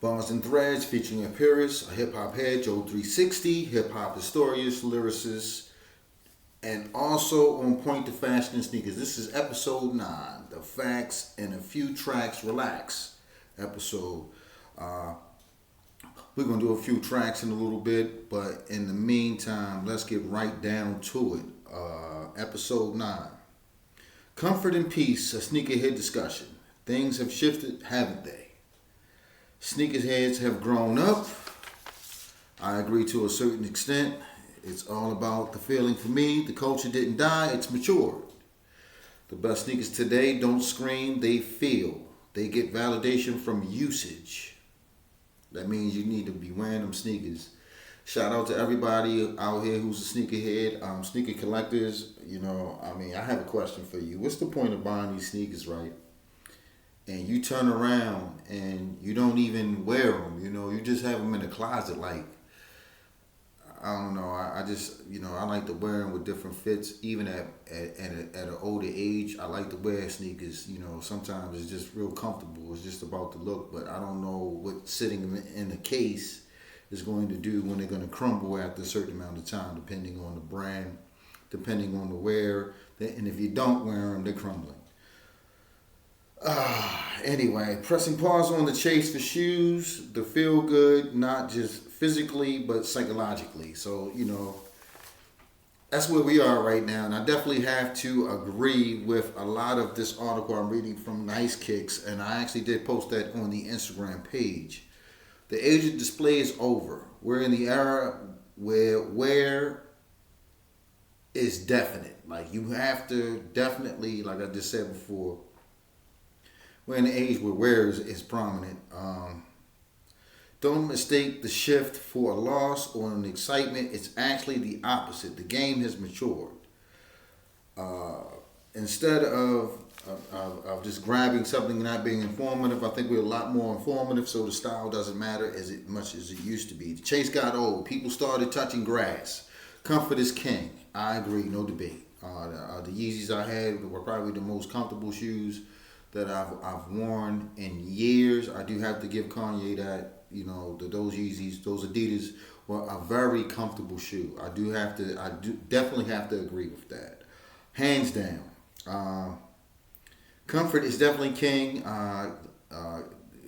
Bars and Threads featuring a purist, a hip hop head, Joe 360, hip hop historian, lyricist, and also on point to fashion and sneakers. This is episode 9, the facts and a few tracks relax episode. Uh, we're going to do a few tracks in a little bit, but in the meantime, let's get right down to it. Episode 9. Comfort and peace, a sneakerhead discussion. Things have shifted, haven't they? Sneakerheads have grown up. I agree to a certain extent. It's all about the feeling for me. The culture didn't die, it's matured. The best sneakers today don't scream, they feel. They get validation from usage. That means you need to be wearing them sneakers. Shout out to everybody out here who's a sneakerhead, sneaker collectors. I have a question for you. What's the point of buying these sneakers, right? And you turn around and you don't even wear them. You just have them in the closet. Like, I don't know. I just, I like to wear them with different fits. Even at an older age, I like to wear sneakers. Sometimes it's just real comfortable. It's just about the look. But I don't know what sitting in the case is going to do when they're going to crumble after a certain amount of time, depending on the brand, depending on the wear. And if you don't wear them, they're crumbling. Anyway, pressing pause on the chase for shoes, the feel good, not just physically, but psychologically. So, that's where we are right now. And I definitely have to agree with a lot of this article I'm reading from Nice Kicks. And I actually did post that on the Instagram page. The age of display is over. We're in the era where wear is definite. Like, you have to definitely, like I just said before, we're in the age where wear is prominent. Don't mistake the shift for a loss or an excitement. It's actually the opposite. The game has matured. Instead of just grabbing something and not being informative, I think we're a lot more informative, so the style doesn't matter as much as it used to be. The chase got old. People started touching grass. Comfort is king. I agree, no debate. The Yeezys I had were probably the most comfortable shoes that I've worn in years. I do have to give Kanye that. Those Yeezys, those Adidas were a very comfortable shoe. I do definitely have to agree with that. Hands down. Comfort is definitely king.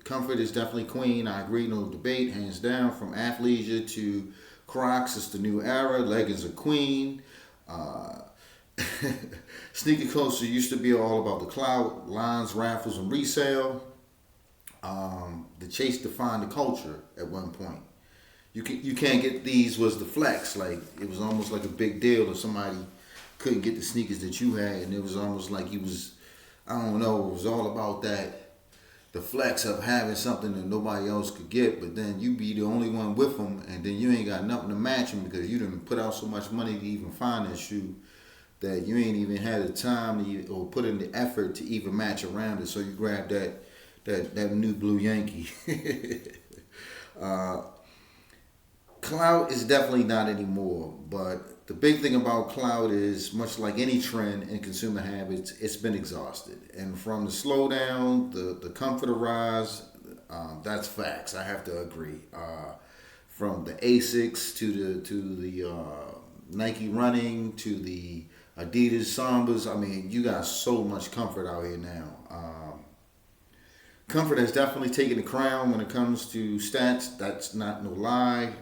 Comfort is definitely queen. I agree, no debate. Hands down. From athleisure to Crocs, it's the new era. Leggings are queen. Sneaker culture used to be all about the clout, lines, raffles, and resale. The chase defined the culture at one point. You can't get these was the flex. Like, it was almost like a big deal if somebody couldn't get the sneakers that you had, and it was almost like it was all about that, the flex of having something that nobody else could get, but then you be the only one with them, and then you ain't got nothing to match them because you didn't put out so much money to even find that shoe that you ain't even had the time or put in the effort to even match around it. So you grab that new blue Yankee. Cloud is definitely not anymore, but the big thing about cloud is, much like any trend in consumer habits, it's been exhausted. And from the slowdown, the comfort of rise, that's facts. I have to agree. From the Asics to the Nike running to the Adidas Sambas, you got so much comfort out here now. Comfort has definitely taken the crown when it comes to stats. That's not no lie.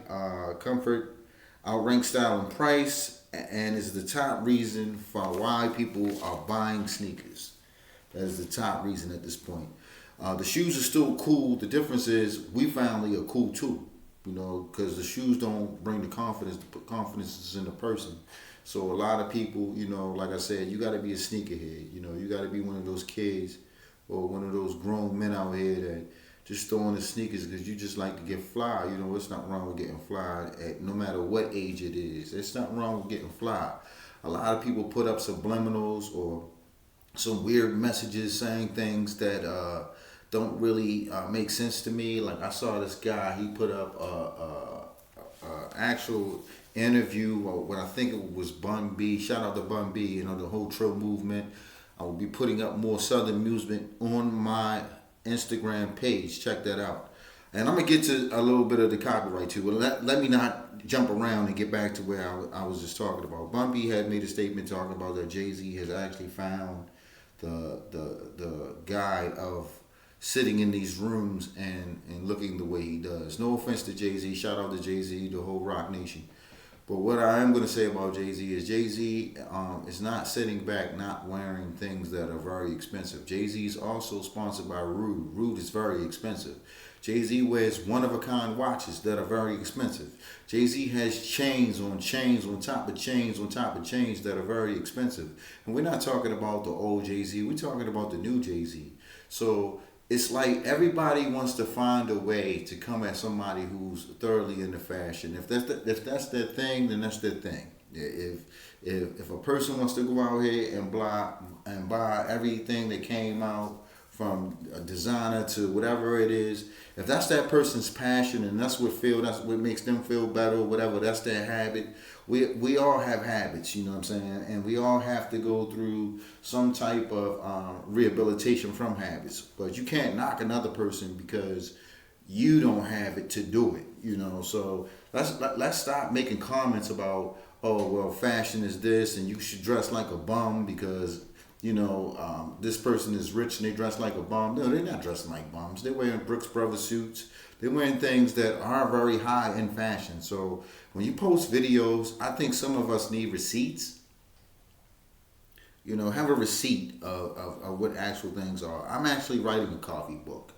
Comfort outranks style and price, and is the top reason for why people are buying sneakers. That is the top reason at this point. The shoes are still cool. The difference is we finally are cool too. Because the shoes don't bring the confidence. The confidence is in the person. So a lot of people, like I said, you got to be a sneakerhead. You got to be one of those kids or one of those grown men out here that just throw on the sneakers because you just like to get fly. It's not wrong with getting fly at no matter what age it is. It's not wrong with getting fly. A lot of people put up subliminals or some weird messages saying things that don't really make sense to me. Like, I saw this guy, he put up a actual interview with, I think it was Bun B. Shout out to Bun B, the whole Trill movement. I will be putting up more Southern music on my Instagram page. Check that out. And I'm gonna get to a little bit of the copyright too. But let me not jump around and get back to where I was just talking about. Bun B had made a statement talking about that Jay-Z has actually found the guide of sitting in these rooms and looking the way he does. No offense to Jay-Z. Shout out to Jay-Z, the whole Rock Nation. But what I am going to say about Jay-Z is Jay-Z is not sitting back, not wearing things that are very expensive. Jay-Z is also sponsored by Rude. Rude is very expensive. Jay-Z wears one-of-a-kind watches that are very expensive. Jay-Z has chains on top of chains on top of chains that are very expensive. And we're not talking about the old Jay-Z. We're talking about the new Jay-Z. So it's like everybody wants to find a way to come at somebody who's thoroughly into fashion. If that's their thing, then that's their thing. If a person wants to go out here and buy everything that came out from a designer to whatever it is, if that's that person's passion and that's what makes them feel better or whatever, that's their habit. We all have habits, you know what I'm saying, and we all have to go through some type of rehabilitation from habits. But you can't knock another person because you don't have it to do it, you know. So let's stop making comments about, oh well, fashion is this and you should dress like a bum because this person is rich and they dress like a bum. No, they're not dressing like bums. They're wearing Brooks Brothers suits. They're wearing things that are very high in fashion. So when you post videos, I think some of us need receipts. Have a receipt of what actual things are. I'm actually writing a coffee book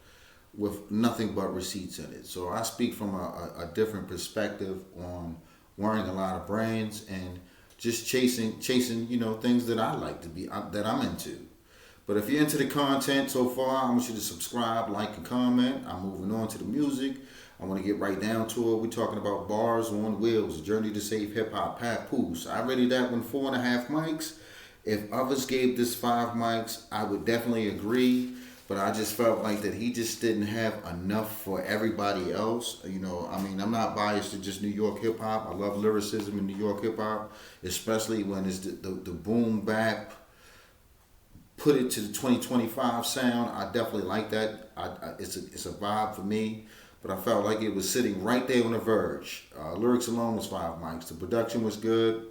with nothing but receipts in it. So I speak from a different perspective on wearing a lot of brands and just chasing, things that I like to be, that I'm into. But if you're into the content so far, I want you to subscribe, like, and comment. I'm moving on to the music. I want to get right down to it. We're talking about Bars on Wheels, Journey to Save Hip Hop, Papoose. I rated that one 4.5 mics. If others gave this 5 mics, I would definitely agree. But I just felt like that he just didn't have enough for everybody else. I'm not biased to just New York hip hop. I love lyricism in New York hip hop, especially when it's the boom bap, put it to the 2025 sound. I definitely like that. It's a vibe for me. But I felt like it was sitting right there on the verge. Lyrics alone was 5 mics. The production was good.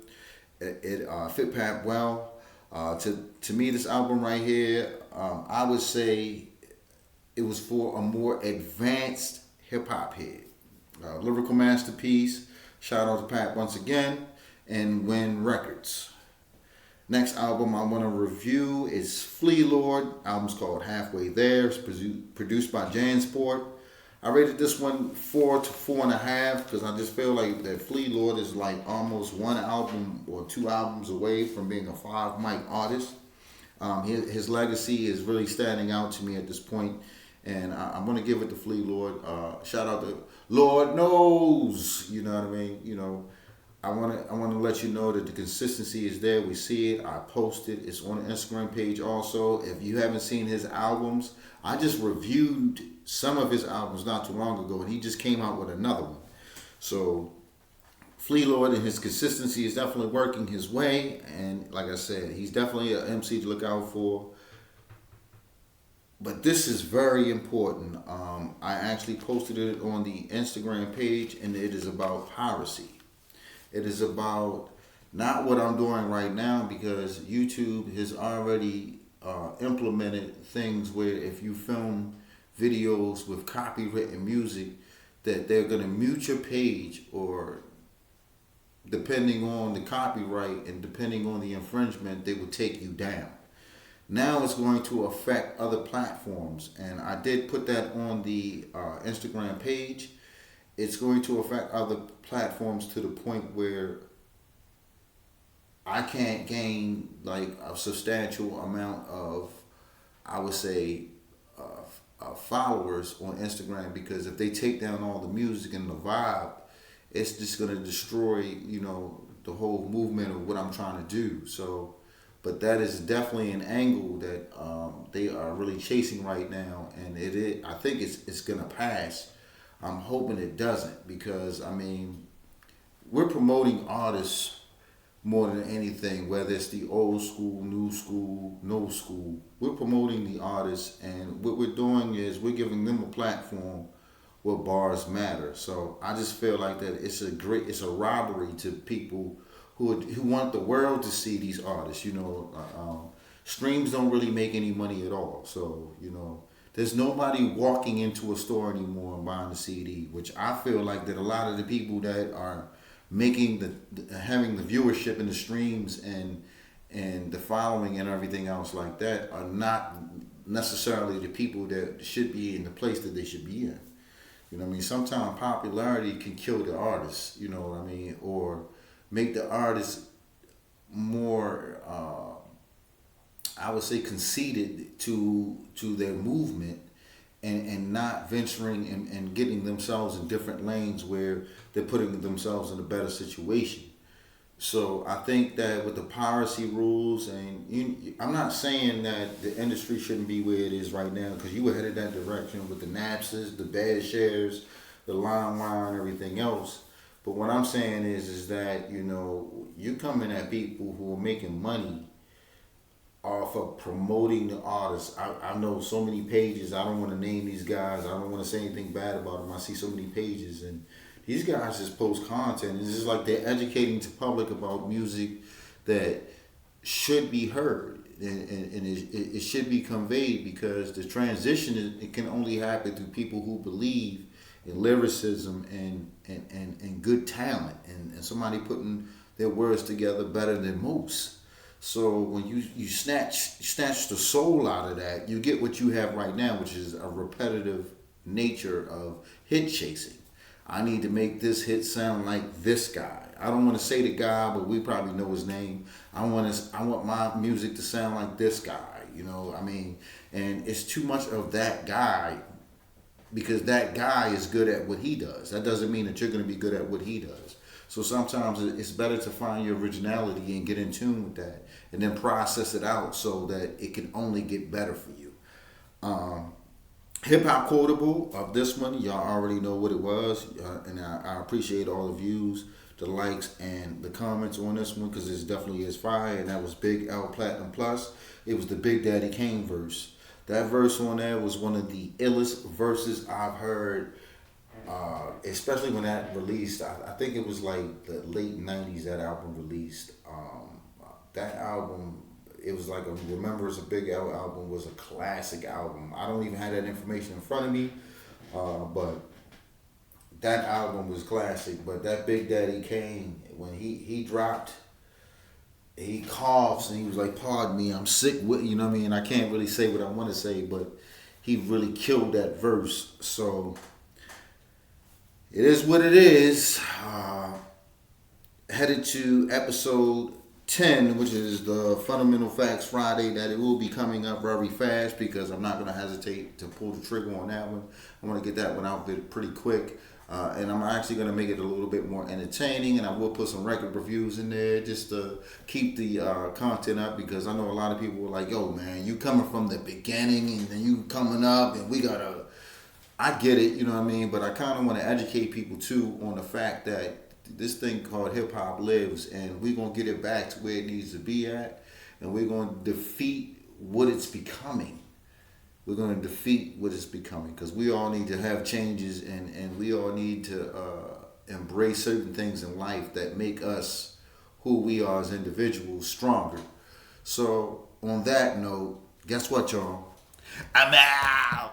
It fit Pat well. To me, this album right here, I would say it was for a more advanced hip hop head. Lyrical masterpiece. Shout out to Pat once again, and Win Records. Next album I want to review is Flea Lord. Album's called Halfway There. It's produced by Jansport. I rated this one 4 to 4.5 because I just feel like that Flea Lord is like almost one album or 2 albums away from being a 5 mic artist. His legacy is really standing out to me at this point, and I'm going to give it to Flea Lord. Shout out to Lord Knows. You know what I mean? I want to let you know that the consistency is there. We see it. I post it. It's on the Instagram page also. If you haven't seen his albums, I just reviewed some of his albums not too long ago, and he just came out with another one. So Flea Lord and his consistency is definitely working his way, and like I said, he's definitely an MC to look out for. But this is very important. I actually posted it on the Instagram page, and it is about piracy. It is about not what I'm doing right now, because YouTube has already implemented things where if you film videos with copywritten music, that they're going to mute your page, or depending on the copyright and depending on the infringement, they will take you down. Now it's going to affect other platforms, and I did put that on the Instagram page. It's going to affect other platforms to the point where I can't gain like a substantial amount of, I would say, followers on Instagram, because if they take down all the music and the vibe, it's just going to destroy, the whole movement of what I'm trying to do. So, but that is definitely an angle that they are really chasing right now, and I think it's going to pass. I'm hoping it doesn't, because we're promoting artists more than anything, whether it's the old school, new school, no school. We're promoting the artists, and what we're doing is we're giving them a platform what bars matter. So I just feel like that it's a robbery to people who want the world to see these artists. Streams don't really make any money at all. So there's nobody walking into a store anymore and buying a CD, which I feel like that a lot of the people that are making having the viewership and the streams and the following and everything else like that are not necessarily the people that should be in the place that they should be in. You know what I mean? Sometimes popularity can kill the artist, you know what I mean? Or make the artist more, I would say, conceited to their movement and not venturing and getting themselves in different lanes where they're putting themselves in a better situation. So I think that with the piracy rules, I'm not saying that the industry shouldn't be where it is right now, because you were headed that direction with the Napsters, the Bad Shares, the LimeWire, and everything else. But what I'm saying is that you coming at people who are making money off of promoting the artists. I know so many pages. I don't want to name these guys. I don't want to say anything bad about them. I see so many pages and these guys just post content. It's just like they're educating the public about music that should be heard and it should be conveyed, because the transition it can only happen through people who believe in lyricism and good talent and somebody putting their words together better than most. So when you snatch the soul out of that, you get what you have right now, which is a repetitive nature of hit chasing. I need to make this hit sound like this guy. I don't want to say the guy, but we probably know his name. I want my music to sound like this guy. And it's too much of that guy, because that guy is good at what he does. That doesn't mean that you're going to be good at what he does. So sometimes it's better to find your originality and get in tune with that, and then process it out so that it can only get better for you. Hip Hop Quotable of this one, y'all already know what it was, and I appreciate all the views, the likes, and the comments on this one, because it definitely is fire. And that was Big L Platinum Plus. It was the Big Daddy Kane verse. That verse on there was one of the illest verses I've heard, especially when that released. I think it was like the late 90s that album released. That album, it was like Remember It's a Big L album, was a classic album. I don't even have that information in front of me, but that album was classic. But that Big Daddy Kane, when he dropped, he coughs and he was like, "Pardon me, I'm sick with," you know what I mean? I can't really say what I want to say, but he really killed that verse. So it is what it is. Headed to episode 10, which is the Fundamental Facts Friday, that it will be coming up very fast, because I'm not going to hesitate to pull the trigger on that one. I want to get that one out there pretty quick. And I'm actually going to make it a little bit more entertaining, and I will put some record reviews in there just to keep the content up, because I know a lot of people were like, "Yo, man, you coming from the beginning and then you coming up and we got to..." I get it, you know what I mean? But I kind of want to educate people too on the fact that this thing called hip hop lives, and we're going to get it back to where it needs to be at, and we're going to defeat what it's becoming. We're going to defeat what it's becoming, because we all need to have changes, and we all need to embrace certain things in life that make us who we are as individuals stronger. So on that note, guess what, y'all? I'm out.